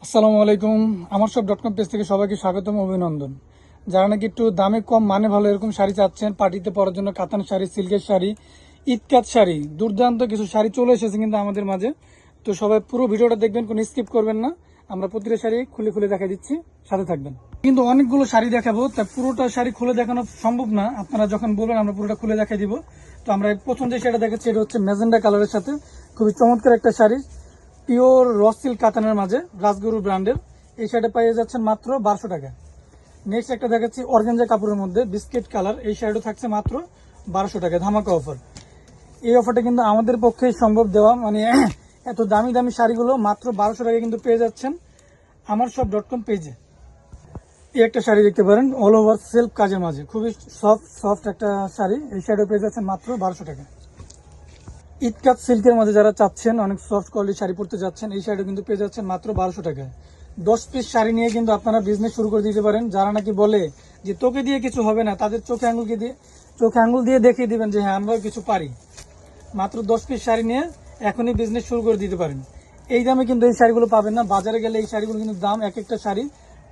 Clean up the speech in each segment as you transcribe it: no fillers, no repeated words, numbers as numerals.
আসসালামু আলাইকুম। আমার সব .com পেজ থেকে সবাইকে স্বাগতম, অভিনন্দন। যারা নাকি একটু দামে কম মানে ভালো এরকম শাড়ি চাচ্ছেন, পার্টিতে পরার জন্য কাতান শাড়ি, সিল্কের শাড়ি, ইটকাত শাড়ি, দুর্দান্ত কিছু শাড়ি চলে এসেছে কিন্তু আমাদের মাঝে। তো সবাই পুরো ভিডিওটা দেখবেন, কোনো স্কিপ করবেন না। আমরা প্রতিটা শাড়ি খুলে খুলে দেখা দিচ্ছি, সাথে থাকবেন। কিন্তু অনেকগুলো শাড়ি দেখাবো, তাই পুরোটা শাড়ি খুলে দেখানো সম্ভব না। আপনারা যখন বলবেন আমরা পুরোটা খুলে দেখাই দিব। তো আমরা প্রথম যে শাড়িটা দেখাচ্ছি এটা হচ্ছে ম্যাজেন্ডা কালারের সাথে খুবই চমৎকার একটা শাড়ি, পিওর র সিল্ক কাতানের মাঝে, রাজগুরু ব্র্যান্ডের। এই শাড়িটা পেয়ে যাচ্ছেন মাত্র 1200 টাকা। নেক্সট একটা দেখাচ্ছি অর্গানজা কাপড়ের মধ্যে বিস্কিট কালার, এই শাড়িটা থাকছে মাত্র 1200 টাকা, ধামাকা অফার। এই অফারটা কিন্তু আমাদের পক্ষেই সম্ভব দেওয়া, মানে এত দামি দামি শাড়িগুলো মাত্র 1200 টাকা কিন্তু পেয়ে যাচ্ছেন আমার সব .com পেজে। এই একটা শাড়ি দেখতে পারেন, অল ওভার সেলফ কাজের মাঝে, খুবই সফট একটা শাড়ি। এই শাড়িটা পেয়ে যাচ্ছেন মাত্র 1200 টাকা। ইটকাট সিল্কের মধ্যে যারা চাচ্ছেন অনেক সফট কোয়ালিটির শাড়ি পরতে যাচ্ছেন, এই শাড়িটা কিন্তু পেয়ে যাচ্ছেন মাত্র 1200 টাকায়। 10 পিস শাড়ি নিয়ে কিন্তু আপনারা বিজনেস শুরু করে দিতে পারেন। যারা নাকি বলে যে তোকে দিয়ে কিছু হবে না, তাদের চোখে আঙ্গুল দিয়ে দেখিয়ে দিবেন যে হ্যাঁ আমরাও কিছু পারি। মাত্র 10 পিস শাড়ি নিয়ে এখনই বিজনেস শুরু করে দিতে পারেন। এই দামে কিন্তু এই শাড়িগুলো পাবেন না। বাজারে গেলে এই শাড়িগুলো কিন্তু দাম এক একটা শাড়ি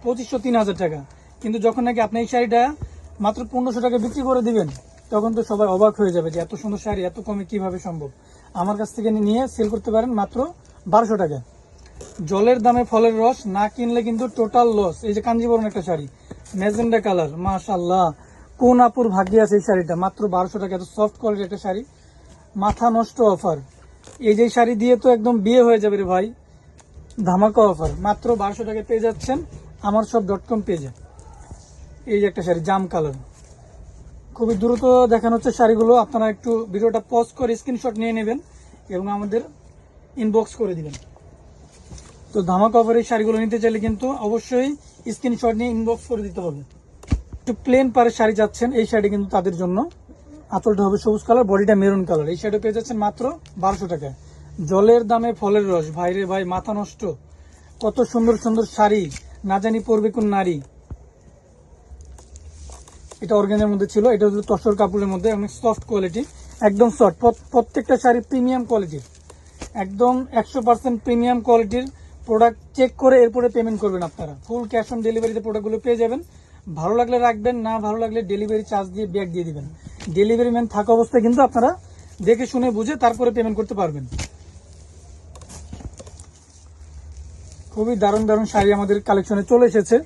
2500-3000 টাকা। কিন্তু যখন নাকি আপনি এই শাড়িটা মাত্র 1500 টাকা বিক্রি করে দিবেন, তখন তো সবাই অবাক হয়ে যাবে যে এত সুন্দর শাড়ি এত কমে কিভাবে সম্ভব। আমার কাছ থেকে নিয়ে সেল করতে পারেন মাত্র 1200 টাকা। জলের দামে ফলের রস, না কিনলে কিন্তু টোটাল লস। এই যে কাঞ্জিবরম একটা শাড়ি, ম্যাজেন্ডা কালার, মাশাআল্লাহ, কোন আপুর ভাগ্যে আছে এই শাড়িটা। মাত্র 1200 টাকা, এত সফট কোয়ালিটির একটা শাড়ি, মাথা নষ্ট অফার। এই যে শাড়ি দিয়ে তো একদম বিয়ে হয়ে যাবে রে ভাই, ধামাকা অফার। মাত্র 1200 টাকা পেয়ে যাচ্ছেন আমার সব .com পেজে। এই যে একটা শাড়ি জাম কালার, খুবই দ্রুত দেখানো হচ্ছে শাড়িগুলো। আপনারা একটু ভিডিওটা পজ করে স্ক্রিনশট নিয়ে নেবেন এবং আমাদের ইনবক্স করে দিবেন। তো ধামাকা অফার এই শাড়িগুলো নিতে চাইলে কিন্তু অবশ্যই স্ক্রিনশট নিয়ে ইনবক্স করে দিতে হবে। একটু প্লেন পাড়ের শাড়ি যাচ্ছেন, এই শাড়ি কিন্তু তাদের জন্য। আঁচলটা হবে সবুজ কালার, বডিটা মেরুন কালার। এই শাড়িটা পেয়ে যাচ্ছেন মাত্র 1200 টাকায়। জলের দামে ফলের রস, ভাইরে ভাই মাথা নষ্ট, কত সুন্দর সুন্দর শাড়ি, না জানি পরবে কোন নারী। এটা অর্গানের মধ্যে ছিল, এটা হচ্ছে তসর কাপড়ের মধ্যে, অনেক সফট কোয়ালিটি, একদম সফট। প্রত্যেকটা শাড়ি প্রিমিয়াম কোয়ালিটির, একদম 100% প্রিমিয়াম কোয়ালিটির প্রোডাক্ট। চেক করে এরপরে পেমেন্ট করবেন আপনারা। ফুল ক্যাশ অন ডেলিভারিতে প্রোডাক্টগুলো পেয়ে যাবেন। ভালো লাগলে রাখবেন, না ভালো লাগলে ডেলিভারি চার্জ দিয়ে ব্যাগ দিয়ে দিবেন। ডেলিভারি ম্যান থাকা অবস্থায় কিন্তু আপনারা দেখে শুনে বুঝে তারপরে পেমেন্ট করতে পারবেন। খুবই দারুণ দারুণ শাড়ি আমাদের কালেকশনে চলে এসেছে।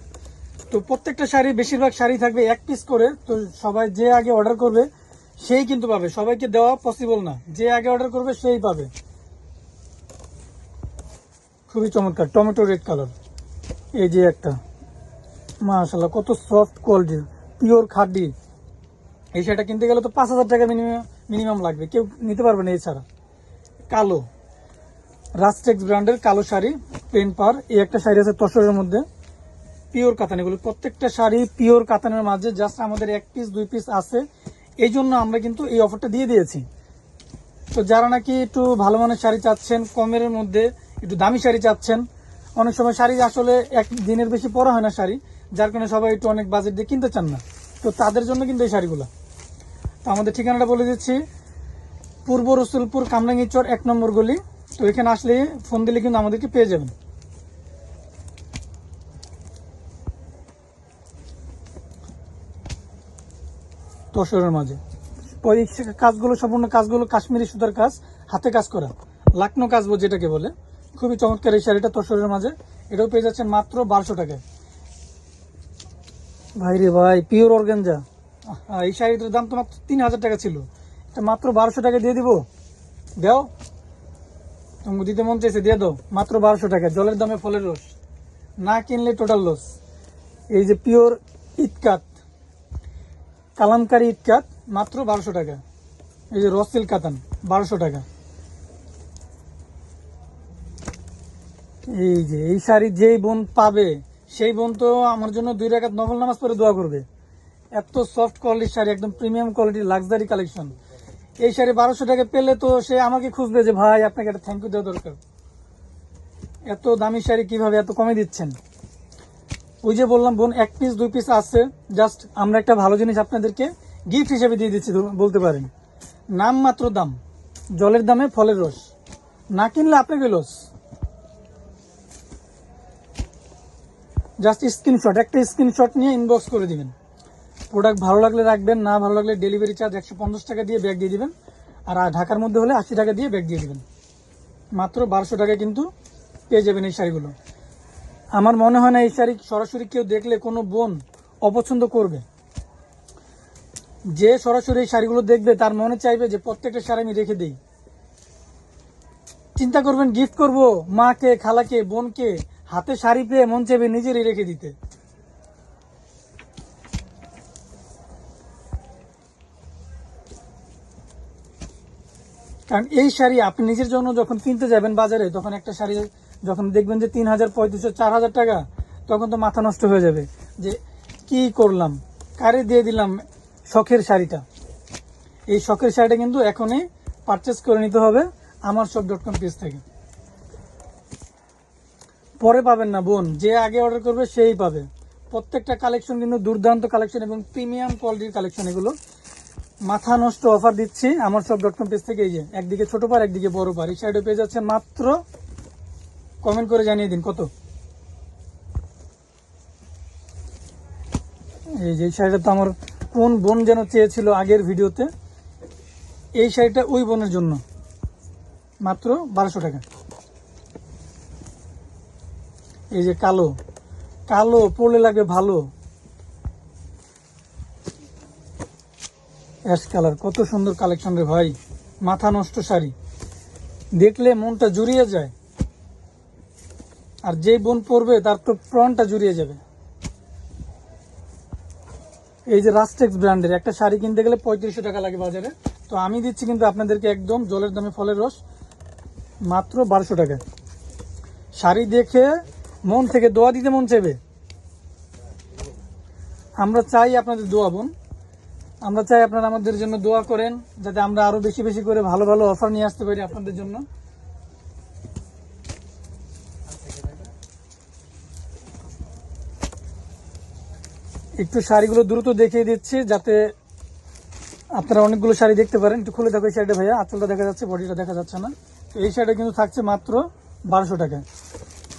তো প্রত্যেকটা শাড়ি, বেশিরভাগ শাড়ি থাকবে এক পিস করে। তো সবাই যে আগে অর্ডার করবে সেই কিন্তু পাবে, সবাইকে দেওয়া পসিবল না। যে আগে অর্ডার করবে সেই পাবে। খুবই চমৎকার টমেটো রেড কালার, এই যে একটা, মাশাআল্লাহ কত সফট কোয়ালিটির, পিওর খাদি। এই শাড়িটা কিনতে গেলে তো 5000 টাকা মিনিমাম লাগবে, কেউ নিতে পারবে না এছাড়া। কালো রাস্টেক্স ব্র্যান্ডের কালো শাড়ি, প্লেন পার। এই একটা শাড়ি আছে তসরের মধ্যে, পিওর কাতান। এগুলো প্রত্যেকটা শাড়ি পিওর কাতানের মাঝে, জাস্ট আমাদের এক পিস 2 পিস আছে, এই জন্য আমরা কিন্তু এই অফারটা দিয়ে দিয়েছি। তো যারা নাকি একটু ভালো মানের শাড়ি চাচ্ছেন, কমের মধ্যে একটু দামি শাড়ি চাচ্ছেন, অনেক সময় শাড়ি আসলে এক দিনের বেশি পরা হয় না শাড়ি, যার কারণে সবাই একটু অনেক বাজেট দিয়ে কিনতে চান না, তো তাদের জন্য কিন্তু এই শাড়িগুলো। তো আমাদের ঠিকানাটা বলে দিচ্ছি, পূর্ব রসুলপুর কামরাঙ্গীর চর 1 নম্বর গলি। তো এখানে আসলে ফোন দিলে কিন্তু আমাদেরকে পেয়ে যাবেন। তসরের মাঝে কাজগুলো, সম্পূর্ণ কাজগুলো কাশ্মীরি সুতার কাজ, হাতে কাজ করা, লাকনো কাজ যেটাকে বলে। খুবই চমৎকার এই শাড়িটা তসরের মাঝে, এটাও পেয়ে যাচ্ছেন মাত্র 1200 টাকায়। ভাই রে ভাই, পিওর অর্গানজা। এই শাড়িটার দাম তো মাত্র 3000 টাকা ছিল, এটা মাত্র 1200 টাকা দিয়ে দিব। দাও, তুমি দিতে মন চাইছে দিয়ে দাও, মাত্র 1200 টাকা। জলের দামে ফলের রস, না কিনলে টোটাল লস। এই যে পিওর ইটকাট, কালামকারি ইটকাট, মাত্র 1200 টাকা। এই যে রসিল কাতান, 1200 টাকা। এই যে এই শাড়ি যেই বোন পাবে, সেই বোন তো আমার জন্য 2 রাকাত নফল নামাজ পড়ে দোয়া করবে। এত সফট কোয়ালিটির শাড়ি, একদম প্রিমিয়াম কোয়ালিটির লাক্সারি কালেকশন। এই শাড়ি 1200 টাকা পেলে তো সে আমাকে খুঁজবে যে ভাই আপনাকে একটা থ্যাংক ইউ দেওয়া দরকার, এত দামি শাড়ি কিভাবে এত কমে দিচ্ছেন। ওই যে বললাম বোন, এক পিস 2 পিস আছে, জাস্ট আমরা একটা ভালো জিনিস আপনাদেরকে গিফট হিসেবে দিয়ে দিচ্ছি বলতে পারেন। নাম মাত্র দাম, জলের দামে ফলের রস, না কিনলে আপনাকে লস। জাস্ট স্ক্রিনশট, একটা স্ক্রিনশট নিয়ে ইনবক্স করে দিবেন। প্রোডাক্ট ভালো লাগলে রাখবেন, না ভালো লাগলে ডেলিভারি চার্জ 150 টাকা দিয়ে ব্যাগ দিয়ে দিবেন। আর ঢাকার মধ্যে হলে 80 টাকা দিয়ে ব্যাগ দিয়ে দিবেন। মাত্র 1200 টাকায় কিন্তু পেয়ে যাবেন এই শাড়িগুলো। আমার মনে হয় না এই শাড়ি সরাসরি কেউ দেখলে কোনো বোন অপছন্দ করবে। যে সরাসরি এই শাড়িগুলো দেখবে তার মনে চাইবে যে প্রত্যেকটা শাড়ি আমি রেখে দিই। চিন্তা করবেন গিফট করব মাকে, খালাকে, বোনকে, হাতে শাড়ি পেয়ে মন চাইবে নিজেরই রেখে দিতে। কারণ এই শাড়ি আপনি নিজের জন্য যখন কিনতে যাবেন বাজারে, তখন একটা শাড়ি যখন দেখবেন যে 3000, 3500, 4000 টাকা, তখন তো মাথা নষ্ট হয়ে যাবে যে কি করলাম, কারে দিয়ে দিলাম শখের শাড়িটা। এই শখের শাড়িটা কিন্তু এখনই পারচেস করে নিতে হবে amarshop.com পেজ থেকে। পরে পাবেন না বোন, যে আগে অর্ডার করবে সেই পাবে। প্রত্যেকটা কালেকশন কিন্তু দুর্দান্ত কালেকশন এবং প্রিমিয়াম কোয়ালিটির কালেকশন। এগুলো মাথা নষ্ট অফার দিচ্ছি amarshop.com পেজ থেকে। এই যে একদিকে ছোট পার, একদিকে বড় পার, এই শাড়িটা পেয়ে যাচ্ছে মাত্র, কমেন্ট করে জানিয়ে দিন কত। এই যে শাড়িটা তো আমার কোন বোন যেন চেয়েছিল আগের ভিডিওতে, এই শাড়িটা ওই বোনের জন্য, মাত্র 1200 টাকা। এই যে কালো, কালো পরলে লাগবে ভালো, অ্যাশ কালার, কত সুন্দর কালেকশন রে ভাই। মাথা নষ্ট শাড়ি, দেখলে মনটা জুড়িয়ে যায়। আর যে বোন পরবে তার তো প্রাণটা জুড়িয়ে যাবে। এই যে রাস্টেক্স ব্র্যান্ডের একটা শাড়ি কিনতে গেলে 3500 টাকা লাগে বাজারে, তো আমি দিচ্ছি কিন্তু আপনাদেরকে একদম জলের দামে ফলের রস, মাত্র 1200 টাকা। শাড়ি দেখে মন থেকে দোয়া দিতে মন চাইবে। আমরা চাই আপনাদের দোয়া বোন, আমরা চাই আপনারা আমাদের জন্য দোয়া করেন, যাতে আমরা আরো বেশি বেশি করে ভালো ভালো অফার নিয়ে আসতে পারি আপনাদের জন্য। একটু শাড়িগুলো দ্রুত দেখিয়ে দিচ্ছি যাতে আপনারা অনেকগুলো শাড়ি দেখতে পারেন। একটু খুলে দেখো এই শাড়িটা ভাইয়া, আঁচলটা দেখা যাচ্ছে, বডিটা দেখা যাচ্ছে না। তো এই শাড়িটা কিন্তু থাকছে মাত্র 1200 টাকা।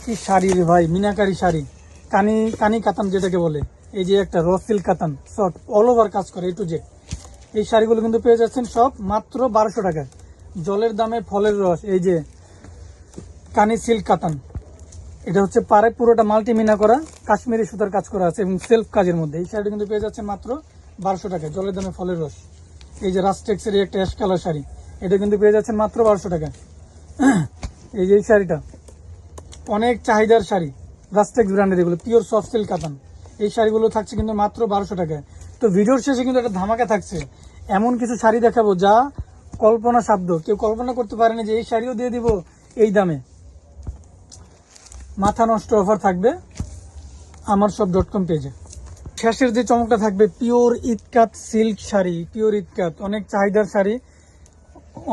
কি শাড়ি রে ভাই, মিনাকারি শাড়ি, কানি কানি কাতান যেটাকে বলে। এই যে একটা র সিল্ক কাতান, সব অল ওভার কাজ করে, A to Z। এই শাড়িগুলো কিন্তু পেয়ে যাচ্ছেন সব মাত্র 1200 টাকায়, জলের দামে ফলের রস। এই যে কানি সিল্ক কাতান, এটা হচ্ছে পারে পুরোটা মাল্টি মিনা করা, কাশ্মীরি সুতার কাজ করা আছে এবং সেলফ কাজের মধ্যে। এই শাড়িটা কিন্তু পেয়ে যাচ্ছে মাত্র 1200 টাকায়, জলের দামে ফলের রস। এই যে রাস্টেক্সের একটা অ্যাশ কালার শাড়ি, এটা কিন্তু পেয়ে যাচ্ছেন মাত্র 1200 টাকায়। এই যে এই শাড়িটা অনেক চাহিদার শাড়ি, রাস্টেক্স ব্র্যান্ডের, এগুলো পিওর সফট সিল্ক কাতান। এই শাড়িগুলো থাকছে কিন্তু মাত্র 1200 টাকায়। তো ভিডিওর শেষে কিন্তু একটা ধামাকা থাকছে, এমন কিছু শাড়ি দেখাবো যা কল্পনা সাধ্য, কেউ কল্পনা করতে পারেনি যে এই শাড়িও দিয়ে দিব এই দামে। মাথা নষ্ট অফার থাকবে amarshop.com পেজে। শেষের যে চমকটা থাকবে পিওর ইটকাট সিল্ক শাড়ি, পিওর ইটকাট, অনেক চাহিদার শাড়ি,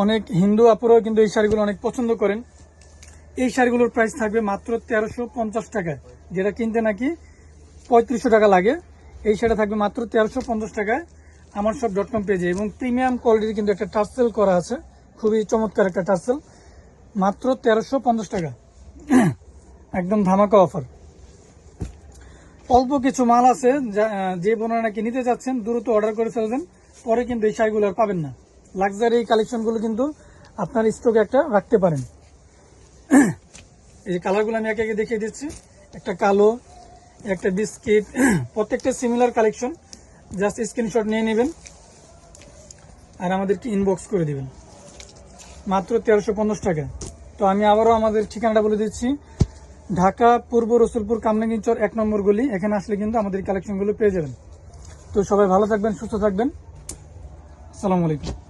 অনেক হিন্দু আপুরাও কিন্তু এই শাড়িগুলো অনেক পছন্দ করেন। এই শাড়িগুলোর প্রাইস থাকবে মাত্র 1350 টাকায়, যেটা কিনতে নাকি 3500 টাকা লাগে। এই শাড়িটা থাকবে মাত্র 1350 টাকায় amarshop.com পেজে। এবং প্রিমিয়াম কোয়ালিটির কিন্তু একটা টার্সেল করা আছে, খুবই চমৎকার একটা টার্সেল, মাত্র 1350 টাকা। একদম ধামাকা অফার। অল্প কিছু মাল আছে, যে বোনেরা নাকি নিতে চাচ্ছেন দ্রুত অর্ডার করে ফেলবেন, পরে কিন্তু এই শাড়িগুলো আর পাবেন না। লাক্সারি কালেকশনগুলো কিন্তু আপনার স্টকে একটা রাখতে পারেন। এই যে কালারগুলো আমি একে একে দেখিয়ে দিচ্ছি, একটা কালো, একটা বিস্কিট, প্রত্যেকটা সিমিলার কালেকশন। জাস্ট স্ক্রিনশট নিয়ে নেবেন আর আমাদেরকে ইনবক্স করে দিবেন, মাত্র 1350 টাকা। তো আমি আবারও আমাদের ঠিকানাটা বলে দিচ্ছি, ঢাকা পূর্ব রসুলপুর কামরাঙ্গীর চর 1 নম্বর গলি। এখানে আসলে কিন্তু আমাদের কালেকশনগুলো পেয়ে যাবেন। তো সবাই ভালো থাকবেন, সুস্থ থাকবেন, আসসালামু আলাইকুম।